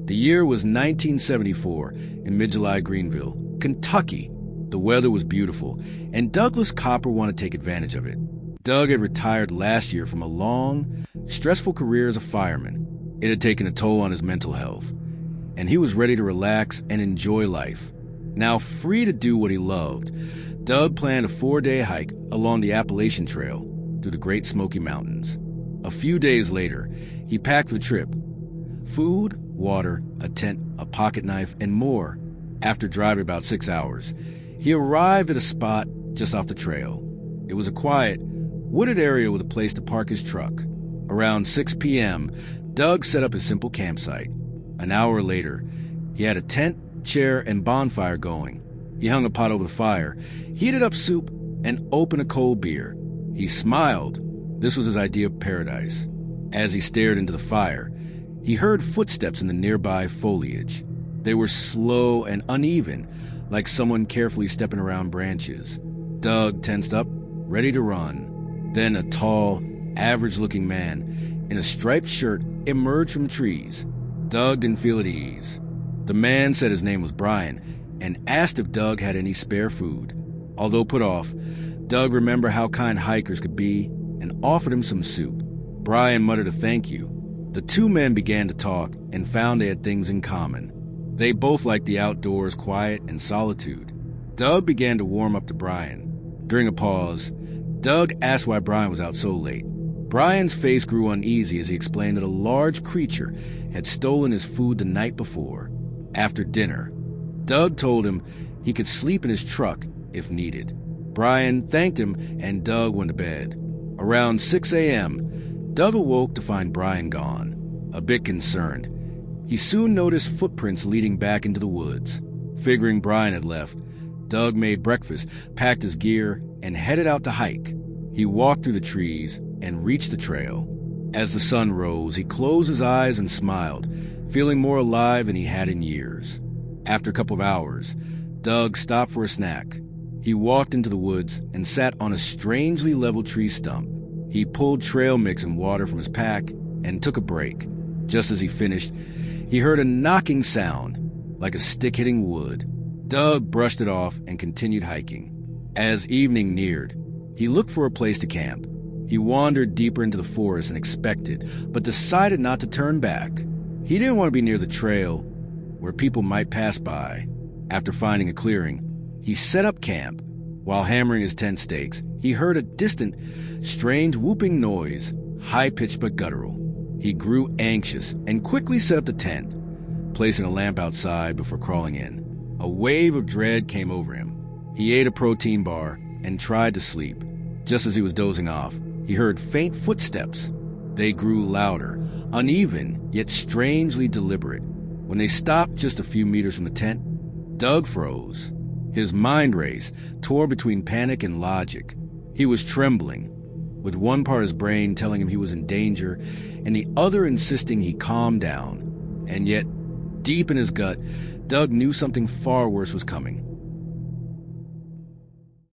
The year was 1974 in mid-July Greenville, Kentucky. The weather was beautiful, and Douglas Copper wanted to take advantage of it. Doug had retired last year from a long, stressful career as a fireman. It had taken a toll on his mental health, and he was ready to relax and enjoy life. Now free to do what he loved, Doug planned a 4-day hike along the Appalachian Trail through the Great Smoky Mountains. A few days later, he packed for the trip: food, water, a tent, a pocket knife, and more. After driving about 6 hours, he arrived at a spot just off the trail. It was a quiet, wooded area with a place to park his truck. Around 6 p.m., Doug set up his simple campsite. An hour later, he had a tent, chair, and bonfire going. He hung a pot over the fire, heated up soup, and opened a cold beer. He smiled. This was his idea of paradise. As he stared into the fire, he heard footsteps in the nearby foliage. They were slow and uneven, like someone carefully stepping around branches. Doug tensed up, ready to run. Then a tall, average-looking man in a striped shirt emerged from the trees. Doug didn't feel at ease. The man said his name was Brian and asked if Doug had any spare food. Although put off, Doug remembered how kind hikers could be and offered him some soup. Brian muttered a thank you. The two men began to talk and found they had things in common. They both liked the outdoors, quiet, and solitude. Doug began to warm up to Brian. During a pause, Doug asked why Brian was out so late. Brian's face grew uneasy as he explained that a large creature had stolen his food the night before. After dinner, Doug told him he could sleep in his truck if needed. Brian thanked him and Doug went to bed. Around 6 a.m., Doug awoke to find Brian gone. A bit concerned, he soon noticed footprints leading back into the woods. Figuring Brian had left, Doug made breakfast, packed his gear, and headed out to hike. He walked through the trees and reached the trail. As the sun rose, he closed his eyes and smiled, feeling more alive than he had in years. After a couple of hours, Doug stopped for a snack. He walked into the woods and sat on a strangely level tree stump. He pulled trail mix and water from his pack and took a break. Just as he finished, he heard a knocking sound, like a stick hitting wood. Doug brushed it off and continued hiking. As evening neared, he looked for a place to camp. He wandered deeper into the forest and expected, but decided not to turn back. He didn't want to be near the trail, where people might pass by. After finding a clearing, he set up camp. While hammering his tent stakes, he heard a distant, strange whooping noise, high-pitched but guttural. He grew anxious and quickly set up the tent, placing a lamp outside before crawling in. A wave of dread came over him. He ate a protein bar and tried to sleep. Just as he was dozing off, he heard faint footsteps. They grew louder, uneven, yet strangely deliberate. When they stopped just a few meters from the tent, Doug froze. His mind raced, torn between panic and logic. He was trembling, with one part of his brain telling him he was in danger, and the other insisting he calm down. And yet, deep in his gut, Doug knew something far worse was coming.